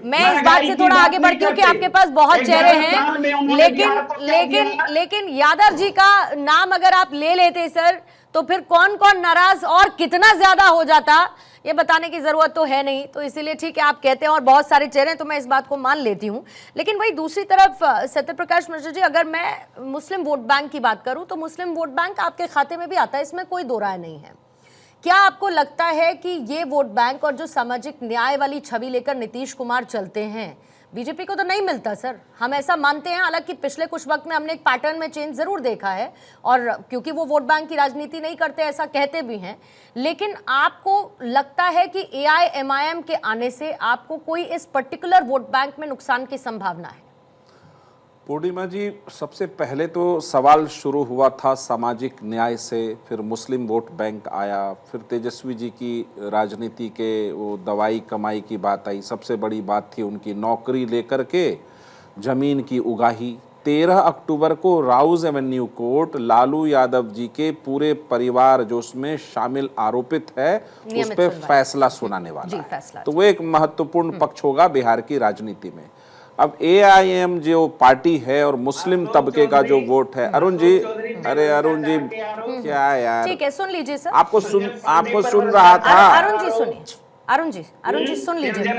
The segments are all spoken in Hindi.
मैं इस बात से थोड़ा आगे बढ़ती हूँ कि आपके पास बहुत चेहरे हैं, लेकिन यादव जी का नाम अगर आप ले लेते सर, तो फिर कौन कौन नाराज और कितना ज्यादा हो जाता ये बताने की जरूरत तो है नहीं। तो इसीलिए ठीक है, आप कहते हैं और बहुत सारे चेहरे हैं, तो मैं इस बात को मान लेती हूं। लेकिन वही दूसरी तरफ सत्यप्रकाश मिश्रा जी, अगर मैं मुस्लिम वोट बैंक की बात करूं तो मुस्लिम वोट बैंक आपके खाते में भी आता है, इसमें कोई दो राय नहीं है। क्या आपको लगता है कि ये वोट बैंक और जो सामाजिक न्याय वाली छवि लेकर नीतीश कुमार चलते हैं, बीजेपी को तो नहीं मिलता सर, हम ऐसा मानते हैं। हालांकि पिछले कुछ वक्त में हमने एक पैटर्न में चेंज जरूर देखा है, और क्योंकि वो वोट बैंक की राजनीति नहीं करते ऐसा कहते भी हैं। लेकिन आपको लगता है कि एआईएमआईएम के आने से आपको कोई इस पर्टिकुलर वोट बैंक में नुकसान की संभावना है? पूर्णिमा जी, सबसे पहले तो सवाल शुरू हुआ था सामाजिक न्याय से, फिर मुस्लिम वोट बैंक आया, फिर तेजस्वी जी की राजनीति के वो दवाई कमाई की बात आई। सबसे बड़ी बात थी उनकी नौकरी लेकर के जमीन की उगाही। 13 अक्टूबर को राउज एवेन्यू कोर्ट लालू यादव जी के पूरे परिवार जो उसमें शामिल आरोपित है उस पर फैसला सुनाने वाला है। तो वो एक महत्वपूर्ण पक्ष होगा बिहार की राजनीति में। अब एआईएम जो पार्टी है और मुस्लिम तबके का जो वोट है, अरुण जी, अरे अरुण जी क्या यार, ठीक है सुन लीजिए सर, आपको सुन रहा था। अरुण जी सुनिए, अरुण जी सुन लीजिए।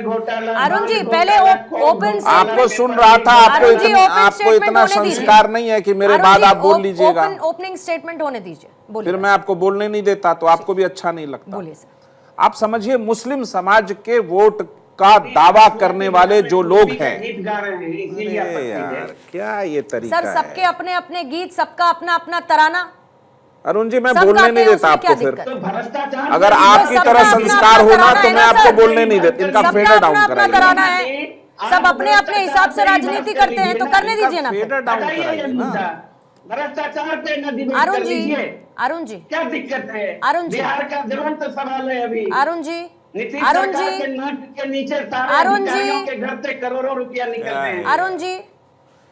अरुण जी पहले ओपन, आपको सुन रहा था। आपको इतना संस्कार नहीं है कि मेरे बाद आप बोल लीजिएगा। ओपनिंग स्टेटमेंट होने दीजिए। फिर मैं आपको बोलने नहीं देता तो आपको भी अच्छा नहीं लगता। बोलिए सर। आप समझिए, मुस्लिम समाज के वोट का दावा करने वाले जो लोग हैं, यार क्या ये तरीका सर, सबके अपने अपने गीत, सबका अपना अपना तराना। अरुण जी मैं बोलने नहीं देता आपको। फिर अगर आपकी तरह संस्कार होना तो मैं आपको बोलने नहीं देता। इनका फेडर डाउन कराइए। सब अपने अपने हिसाब से राजनीति करते हैं तो करने दीजिए ना, फेडर डाउन कराइए ना। भ्रष्टाचार पे अरुण जी क्या दिक्कत है? अरुण जी, बिहार का ज्वलंत सवाल है अभी। अरुण जी, अरुण जी के नाक के नीचे अरुण जी के घर से करोड़ों रुपया निकलते हैं। अरुण जी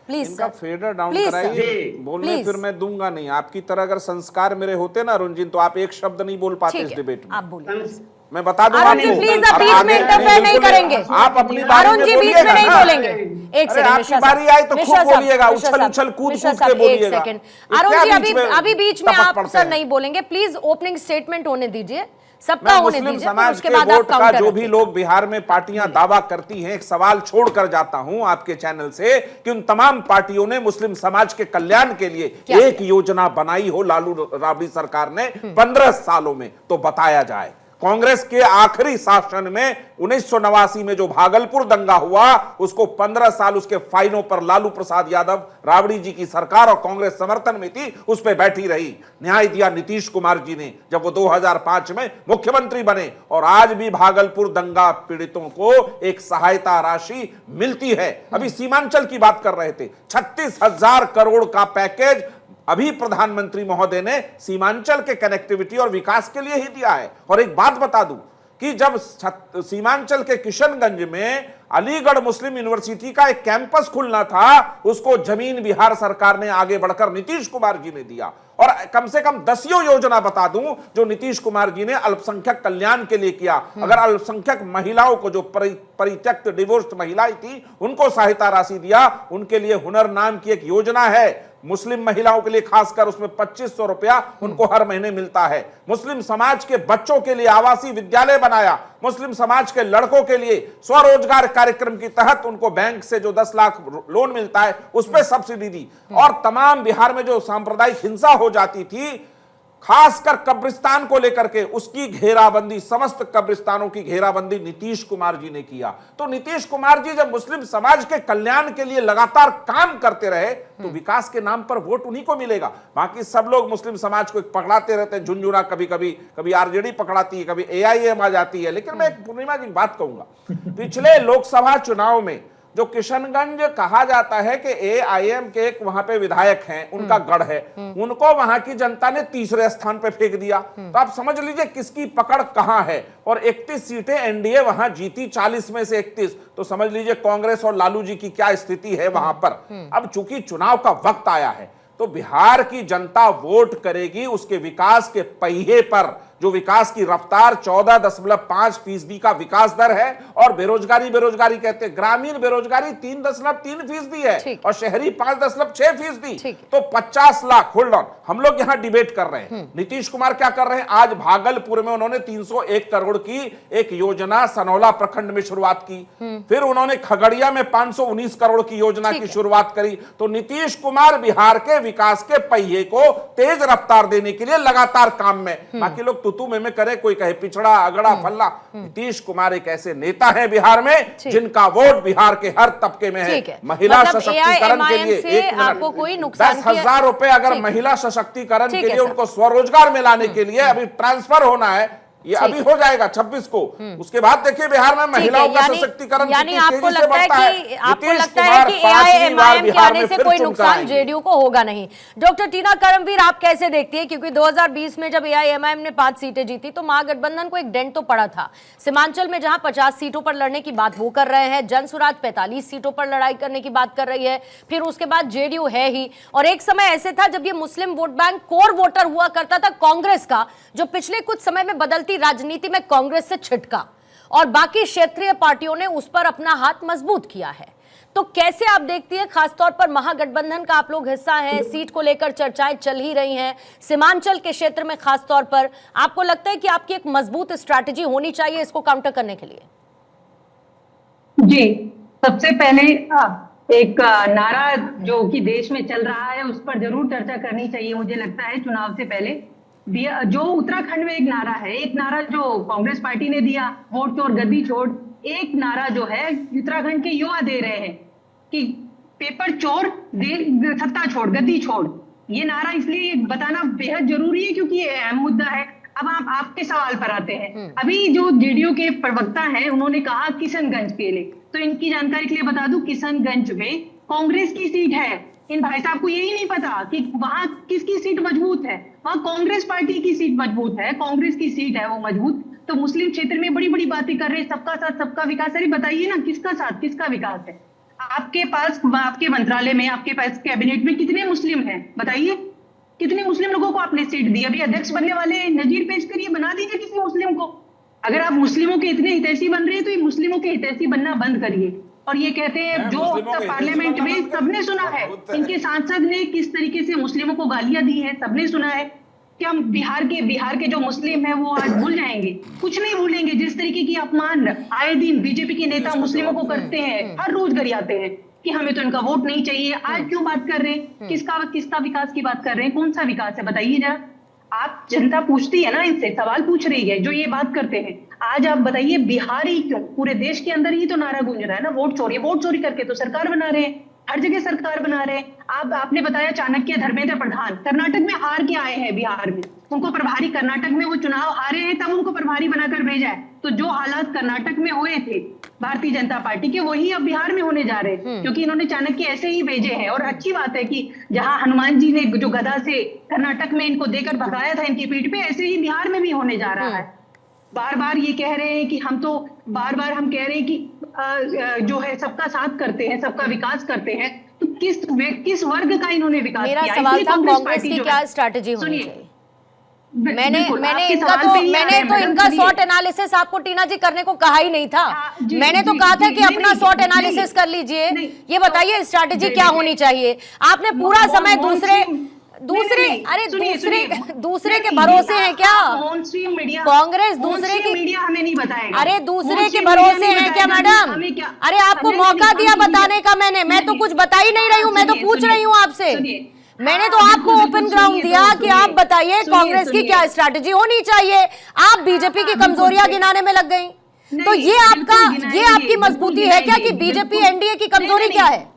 प्लीज इनका फेडर डाउन कराइए। बोलने फिर मैं दूंगा नहीं। आपकी तरह अगर संस्कार मेरे होते ना अरुण जी, तो आप एक शब्द नहीं बोल पाते इस डिबेट में। आप बोलिए। मैं बता दूं अरुण जी प्लीज, आप बीच में इंटरफेयर नहीं करेंगे। आप अपनी बारी अरुण जी बीच में नहीं बोलेंगे। एक सेकंड, आपकी बारी आई तो खूब बोलिएगा, उछल कूद के बोलिएगा। अरुण जी अभी बीच में आप सर नहीं बोलेंगे, प्लीज ओपनिंग स्टेटमेंट होने दीजिए, सबका होने दीजिए। समाज के वोट का जो भी लोग बिहार में पार्टियां दावा करती हैं, एक सवाल छोड़कर जाता हूं आपके चैनल से कि उन तमाम पार्टियों ने मुस्लिम समाज के कल्याण के लिए एक योजना बनाई हो लालू राबड़ी सरकार ने 15 सालों में, तो बताया जाए। कांग्रेस के आखिरी शासन में 1989 में जो भागलपुर दंगा हुआ, उसको 15 साल उसके फाइलों पर लालू प्रसाद यादव, राबड़ी जी की सरकार और कांग्रेस समर्थन में थी, उस पर बैठी रही। न्याय दिया नीतीश कुमार जी ने जब वो 2005 में मुख्यमंत्री बने, और आज भी भागलपुर दंगा पीड़ितों को एक सहायता राशि मिलती है। अभी सीमांचल की बात कर रहे थे, 36,000 करोड़ का पैकेज अभी प्रधानमंत्री महोदय ने सीमांचल के कनेक्टिविटी और विकास के लिए ही दिया है। और एक बात बता दूं कि जब सीमांचल के किशनगंज में अलीगढ़ मुस्लिम यूनिवर्सिटी का एक कैंपस खुलना था, उसको जमीन बिहार सरकार ने आगे बढ़कर नीतीश कुमार जी ने दिया। और कम से कम 10 योजना बता दूं जो नीतीश कुमार जी ने अल्पसंख्यक कल्याण के लिए किया। अगर अल्पसंख्यक महिलाओं को, जो परित्यक्त डिवोर्स्ड महिलाएं थी, उनको सहायता राशि दिया। उनके लिए हुनर नाम की एक योजना है मुस्लिम महिलाओं के लिए, खासकर उसमें 2500 रुपया उनको हर महीने मिलता है। मुस्लिम समाज के बच्चों के लिए आवासीय विद्यालय बनाया। मुस्लिम समाज के लड़कों के लिए स्वरोजगार कार्यक्रम के तहत उनको बैंक से जो 10 लाख लोन मिलता है उस पर सब्सिडी दी। और तमाम बिहार में जो सांप्रदायिक हिंसा हो जाती थी, खासकर कब्रिस्तान को लेकर के, उसकी घेराबंदी, समस्त कब्रिस्तानों की घेराबंदी नीतीश कुमार जी ने किया। तो नीतीश कुमार जी जब मुस्लिम समाज के कल्याण के लिए लगातार काम करते रहे, तो विकास के नाम पर वोट उन्हीं को मिलेगा। बाकी सब लोग मुस्लिम समाज को पकड़ाते रहते हैं, झुंझुना, कभी आरजेडी पकड़ाती है, कभी एआईएम आ जाती है। लेकिन मैं एक पूर्णिमा जी बात कहूंगा, पिछले लोकसभा चुनाव में जो किशनगंज कहा जाता है कि एआईएम के एक वहां पे विधायक हैं, उनका गढ़ है, उनको वहां की जनता ने तीसरे स्थान पे फेंक दिया। तो आप समझ लीजिए किसकी पकड़ कहां है। और 31 सीटें एनडीए वहां जीती, 40 में से 31। तो समझ लीजिए कांग्रेस और लालू जी की क्या स्थिति है वहां पर। अब चूंकि चुनाव का वक्त आया है, तो बिहार की जनता वोट करेगी उसके विकास के पहिए पर, जो विकास की रफ्तार 14.5% का विकास दर है, और बेरोजगारी कहते हैं, ग्रामीण बेरोजगारी 3.3% है और शहरी 5.6%। तो 50 लाख, होल्ड ऑन, हम लोग यहां डिबेट कर रहे हैं। नीतीश कुमार क्या कर रहे हैं? आज भागलपुर में उन्होंने 301 करोड़ की एक योजना सनौला प्रखंड में शुरुआत की, फिर उन्होंने खगड़िया में 519 करोड़ की योजना की शुरुआत करी। तो नीतीश कुमार बिहार के विकास के पहिए को तेज रफ्तार देने के लिए लगातार काम में, बाकी लोग तुतु में करे, कोई कहे पिछड़ा अगड़ा फल्ला। नीतीश कुमार एक ऐसे नेता है बिहार में जिनका वोट बिहार के हर तबके में है। महिला सशक्तिकरण के लिए आपको कोई नुकसान 10,000 रुपए अगर महिला सशक्तिकरण के लिए उनको स्वरोजगार में लाने के लिए अभी ट्रांसफर होना है, ये अभी हो जाएगा 26 को। उसके बाद देखिए बिहार में महिलाओं का सशक्तिकरण यानी आपको लगता है कि एआईएमआईएम के आने से कोई नुकसान जेडीयू को होगा नहीं। डॉक्टर टीना करमवीर, आप कैसे देखती है? क्योंकि 2020 में जब एआईएमआईएम ने 5 सीटें जीती तो महागठबंधन को एक डेंट तो पड़ा था। सीमांचल में जहां 50 सीटों पर लड़ने की बात वो कर रहे हैं, जनसुराज 45 सीटों पर लड़ाई करने की बात कर रही है, फिर उसके बाद जेडीयू है ही। और एक समय ऐसे था जब ये मुस्लिम वोट बैंक कोर वोटर हुआ करता था कांग्रेस का, जो पिछले कुछ समय में बदलती राजनीति में कांग्रेस से छिटका, और बाकी क्षेत्रीय पार्टियों ने उस पर अपना हाथ मजबूत किया है। तो कैसे आप देखती है, खासतौर पर महागठबंधन का आप लोग हिस्सा हैं, सीट को लेकर चर्चाएं चल ही रही हैं, सीमांचल के क्षेत्र में खासतौर पर आपको लगता है कि आपकी एक मजबूत स्ट्रैटेजी होनी चाहिए इसको काउंटर करने के लिए? जी, सबसे पहले एक नारा जो कि देश में चल रहा है उस पर जरूर चर्चा करनी चाहिए। मुझे लगता है चुनाव से पहले जो उत्तराखंड में एक नारा है, एक नारा जो कांग्रेस पार्टी ने दिया, वोट चोर गद्दी छोड़, एक नारा जो है उत्तराखंड के युवा दे रहे हैं कि पेपर चोर सत्ता छोड़ गद्दी छोड़। ये नारा इसलिए बताना बेहद जरूरी है क्योंकि ये अहम मुद्दा है। अब आप आपके सवाल पर आते हैं। अभी जो जेडीयू के प्रवक्ता हैं उन्होंने कहा किशनगंज के लिए, तो इनकी जानकारी के लिए बता दूं, किशनगंज में कांग्रेस की सीट है। इन भाई साहब को यही नहीं पता कि वहां किसकी सीट मजबूत है, वहां कांग्रेस पार्टी की सीट मजबूत है, कांग्रेस की सीट है वो मजबूत। तो मुस्लिम क्षेत्र में बड़ी बड़ी बातें कर रहे हैं, सबका साथ सबका विकास। अरे बताइए ना, किसका साथ किसका विकास है? आपके पास, आपके मंत्रालय में, आपके पास कैबिनेट में कितने मुस्लिम हैं? बताइए, कितने मुस्लिम लोगों को आपने सीट दी? अभी अध्यक्ष बनने वाले नजीर पेश करिए, बना दीजिए किसी मुस्लिम को। अगर आप मुस्लिमों के इतने हितैषी बन रहे हैं तो ये मुस्लिमों के हितैषी बनना बंद करिए। और ये कहते हैं जो पार्लियामेंट में सबने सुना है, इनके सांसद ने किस तरीके से मुस्लिमों को गालियां दी है, सबने सुना है। क्या हम बिहार के जो मुस्लिम हैं वो आज भूल जाएंगे? कुछ नहीं भूलेंगे। जिस तरीके की अपमान आए दिन बीजेपी के नेता मुस्लिमों को करते हैं, हर रोज गरियाते हैं कि हमें तो इनका वोट नहीं चाहिए। आज क्यों बात कर रहे हैं? किसका विकास की बात कर रहे हैं? कौन सा विकास है बताइए जरा। आप, जनता पूछती है ना, इनसे सवाल पूछ रही है जो ये बात करते हैं। आज आप बताइए, बिहार ही क्यों, पूरे देश के अंदर ही तो नारा गूंज रहा है ना, वोट चोरी करके तो सरकार बना रहे हैं, हर जगह सरकार बना रहे हैं। आपने बताया चाणक्य धर्मेंद्र प्रधान कर्नाटक में हार के आए हैं, बिहार में उनको प्रभारी, कर्नाटक में वो चुनाव हारे हैं तब उनको प्रभारी बनाकर भेजा है। तो जो हालात कर्नाटक में हुए थे भारतीय जनता पार्टी के, वही अब बिहार में होने जा रहे हैं, क्योंकि इन्होंने चाणक्य ऐसे ही भेजे हैं। और अच्छी बात है कि जहां हनुमान जी ने जो गदा से कर्नाटक में इनको देकर भगाया था इनकी पीठ पे, ऐसे ही बिहार में भी होने जा रहा है। बार बार ये कह रहे हैं कि हम कह रहे हैं कि जो है सबका साथ करते हैं, सबका विकास करते हैं। तो किस वर्ग का इन्होंने विकास किया? मेरा सवाल था कांग्रेस की क्या स्ट्रैटेजी होनी चाहिए? मैंने तो इनका शॉर्ट एनालिसिस आपको टीना जी करने को कहा ही नहीं था। मैंने तो कहा था कि अपना शॉर्ट एनालिसिस कर लीजिए। ये बताइए स्ट्रैटेजी क्या होनी चाहिए? आपने पूरा समय दूसरे के भरोसे हैं क्या? कांग्रेस दूसरे की मीडिया हमें नहीं बताएगा। अरे दूसरे के भरोसे हैं क्या मैडम? अरे आपको मौका दिया बताने का मैं तो कुछ बता ही नहीं रही हूँ, मैं तो पूछ रही हूँ आपसे। मैंने तो आपको ओपन ग्राउंड दिया कि आप बताइए कांग्रेस की क्या स्ट्रैटेजी होनी चाहिए। आप बीजेपी की कमजोरियां गिनाने में लग गई। तो ये आपकी मजबूती है क्या कि बीजेपी एनडीए की कमजोरी क्या है?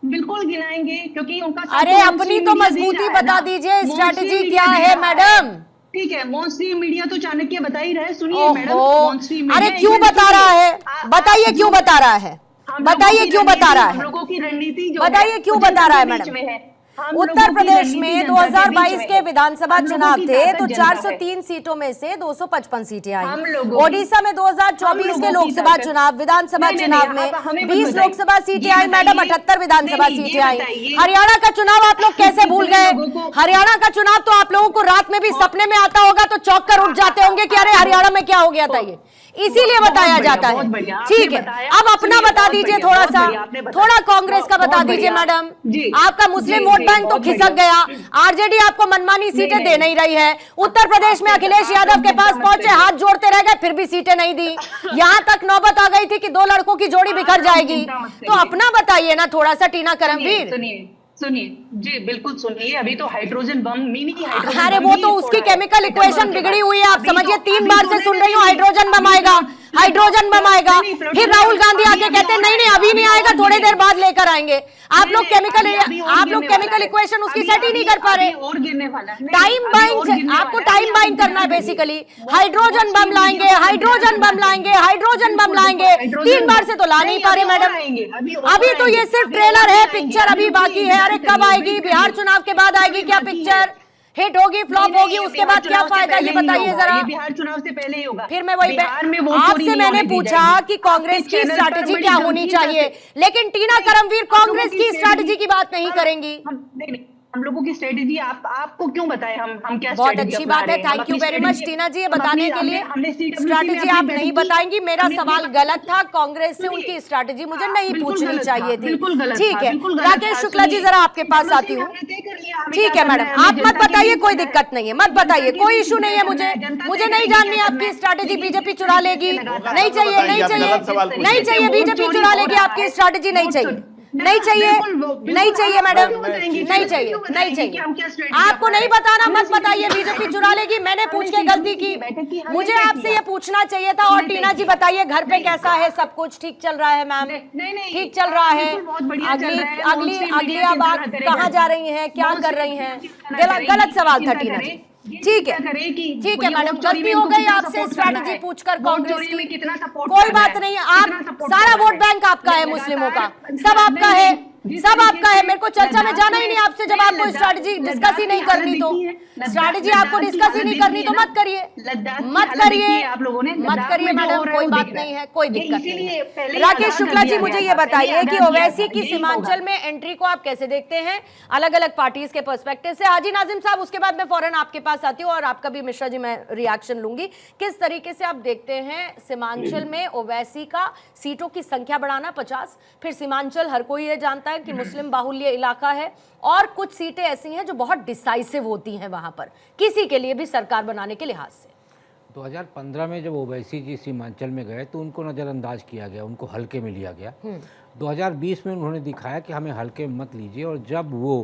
बिल्कुल गिनाएंगे, क्योंकि उनका, अरे अपनी तो मजबूती बता दीजिए, स्ट्रैटेजी क्या है मैडम? ठीक है, मॉनस्ट्रीम मीडिया तो चाणक्य बता ही रहे। सुनिए मैडम, अरे क्यों बता रहा है? बताइए क्यों बता रहा है? बताइए क्यों बता रहा है? लोगों की रणनीति जो बताइए क्यों बता रहा है मैडम? उत्तर प्रदेश में 2022 के विधानसभा चुनाव थे तो ताकत जनता है। 403 सीटों में से 255 सीटें आई। हम लोगों की- ओडिशा में 2024 के हम लोगों की लोकसभा ताकत- चुनाव विधानसभा नहीं, चुनाव नहीं, आप हमें में मत 20 बताइए। लोकसभा सीटें ये आई मैडम, बताइए। 78 विधानसभा नहीं, ये सीटें आई। बताइए। हरियाणा का चुनाव आप लोग कैसे भूल गए? लोगों को- हरियाणा का चुनाव तो आप लोगों को रात में भी सपने में आता होगा तो चौंक कर उठ जाते होंगे कि अरे हरियाणा में क्या हो गया था, ये इसीलिए बहुत बताया बढ़िया, जाता बहुत है। बढ़िया, आपने ठीक है, बताया। अब अपना सुनिए, बता बहुत दीजिए बढ़िया, थोड़ा बहुत सा, बढ़िया, आपने बताया। थोड़ा कांग्रेस का बता बहुत दीजिए बढ़िया। मैडम। जी। आपका मुस्लिम जी, वोट जी, बैंक तो बहुत खिसक बढ़िया। गया, आरजेडी आपको मनमानी सीटें नहीं, दे नहीं रही है। उत्तर प्रदेश में आप- अखिलेश आप यादव के चिंता पास मत पहुंचे, करिए। हाथ जोड़ते रह गए, फिर भी सीटें नहीं दी। यहां तक नौबत आ गई थी कि 2 लड़कों की जोड़ी बिखर जाएगी। चिंता मत तो करिए। अपना बताइए ना थोड़ा सा, टीना करमवीर। सुनिए सुनिए जी, बिल्कुल सुनिए। अभी तो हाइड्रोजन बम, मिनी हाइड्रोजन अरे बम वो ही तो उसकी फोड़ा है। केमिकल इक्वेशन बिगड़ी हुई है, आप अभी समझिए। तो- 3 अभी बार तो से सुन रही हूँ नहीं, हाइड्रोजन बम अभी आएगा, तो- हाइड्रोजन बम आएगा। नहीं, नहीं, फिर राहुल गांधी अभी- आके कहते हैं नहीं नहीं अभी नहीं आएगा, थोड़ी देर बाद लेकर आएंगे। आप लोग केमिकल इक्वेशन उसकी सेट ही नहीं कर पा रहे। और गिरने वाला है। टाइम बाइंड, आपको टाइम बाइंड करना है बेसिकली। हाइड्रोजन बम लाएंगे, हाइड्रोजन बम लाएंगे, हाइड्रोजन बम लाएंगे, 3 बार से तो ला नहीं पा रहे मैडम। अभी तो ये सिर्फ ट्रेलर है, पिक्चर अभी बाकी है। अरे कब आएगी? बिहार चुनाव के बाद आएगी क्या पिक्चर? हिट होगी, फ्लॉप होगी, उसके बाद क्या फायदा, ये बताइए जरा। बिहार चुनाव से पहले ही होगा। फिर मैं वही बिहार में वोट चोरी आपसे नहीं मैंने होने दी पूछा जाएगी। कि कांग्रेस आपके की चैनल पर स्ट्रैटेजी बड़ी क्या होनी गंभीरता चाहिए, से- लेकिन टीना करमवीर कांग्रेस की स्ट्रैटेजी की बात नहीं करेंगी। हम लोगों की स्ट्रेटेजी आपको क्यों बताएं? हम क्या बहुत strategy अच्छी अपना बात है, रहे हैं? हम थैंक यू अपनी वेरी मच strategy- टीना जी, ये हम बताने अपनी- के लिए। हमने CWC में स्ट्रैटेजी अपनी आप बैठक नहीं की। बताएंगी, मेरा हमने- सवाल गलत था। कांग्रेस से सुनिए। उनकी स्ट्रैटेजी मुझे नहीं बिल्कुल पूछनी गलत था, चाहिए थी। बिल्कुल गलत ठीक था, है, बिल्कुल गलत राकेश था। शुक्ला जी सुनिए, जरा आपके पास CWC आती हूँ। हमने तय कर लिया, हमें ठीक क्या है मैडम, करना है, आप जनता मत के बताइए, लिए कोई करना दिक्कत नहीं है, मत जनता बताइए, के कोई लिए इशू नहीं है। करना मुझे जनता मुझे के नहीं लिए जाननी करना आपकी है। स्ट्रैटेजी लेकिन बीजेपी जिस चुरा तरीके लेगी, से लगातार नहीं चाहिए, नहीं आप चाहिए, गलत सवाल पूछ नहीं रहे हैं। चाहिए, वोट बीजेपी चोरी चुरा हो लेगी, रहा आपकी है। स्ट्रैटेजी नहीं वोट चाहिए, चोरी- नहीं चाहिए, बिल्कुल, नहीं चाहिए मैडम, क्यों बताएंगी? नहीं चाहिए, क्यों नहीं बताएंगी चाहिए। कि हम क्या strategy आपको अपना नहीं रहे हैं? बताना, हमने मत बताइए CWC बीजेपी की चुरा लेगी, मैंने हमने पूछ के गलती CWC की। बैठक की, हमने मुझे तय आपसे किया। ये पूछना चाहिए था। और हमने टीना तय जी किया। बताइए घर पे नहीं, कैसा है? सब कुछ ठीक चल रहा है मैम? नहीं, नहीं, ठीक चल रहा है। बिल्कुल बहुत बढ़िया चल अगली रहा है। अगली मौसमी अगली मीडिया अब की आप तरह करेगा। कहाँ जा रही हैं, क्या मौसमी कर रही मीडिया हैं? की तरह करेगी, गलत सवाल था चिंता टीना करे, जी। ये ठीक है, चिंता करे कि ठीक है ये मैडम, वोट चोरी गलती में हो इनको गई कितना आपसे support करना स्ट्रैटेजी है। पूछकर वोट कांग्रेस चोरी में की। कितना support कोई करना बात है, नहीं, कितना आप support सारा करना वोट है। बैंक आपका है, लगातार- मुस्लिमों का सब आपका है, सब आपका है। मेरे को चर्चा में जाना ही नहीं आपसे जब आपको स्ट्रैटेजी डिस्कस ही नहीं करनी। तो स्ट्रैटेजी आपको डिस्कस ही नहीं करनी तो मत करिए, मत करिए, आप लोगों ने मत करिए मैडम, कोई बात नहीं है, कोई दिक्कत नहीं है। राकेश शुक्ला जी मुझे ये बताइए कि ओवैसी की सीमांचल में एंट्री को आप कैसे देखते हैं अलग अलग पार्टीज के पर्सपेक्टिव से? हाजी नाजिम साहब, उसके बाद मैं फौरन आपके पास आती हूँ और आपका भी मिश्रा जी मैं रिएक्शन लूंगी। किस तरीके से आप देखते हैं सीमांचल में ओवैसी का सीटों की संख्या बढ़ाना 50, फिर सीमांचल हर कोई ये जानता है कि मुस्लिम बाहुल्य इलाका है और कुछ सीटें ऐसी हैं जो बहुत डिसाइसिव होती हैं वहां पर किसी के लिए भी सरकार बनाने के लिहाज से। 2015 में जब ओवैसी जी सीमांचल में गए तो उनको नज़रअंदाज किया गया, उनको हल्के में लिया गया। 2020 में उन्होंने दिखाया कि हमें हल्के में मत लीजिए, और जब वो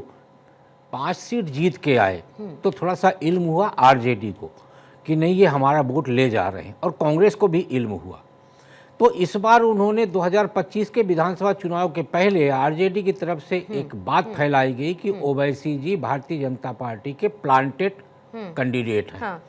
5 सीट जीत के आए तो थोड़ा सा इल्म हुआ आरजेडी को कि नहीं ये हमारा वोट ले जा रहे हैं, और कांग्रेस को भी इल्म हुआ। तो इस बार उन्होंने 2025 के विधानसभा चुनाव के पहले आरजेडी की तरफ से एक बात फैलाई गई कि ओवैसी जी भारतीय जनता पार्टी के प्लांटेड कैंडिडेट हैं।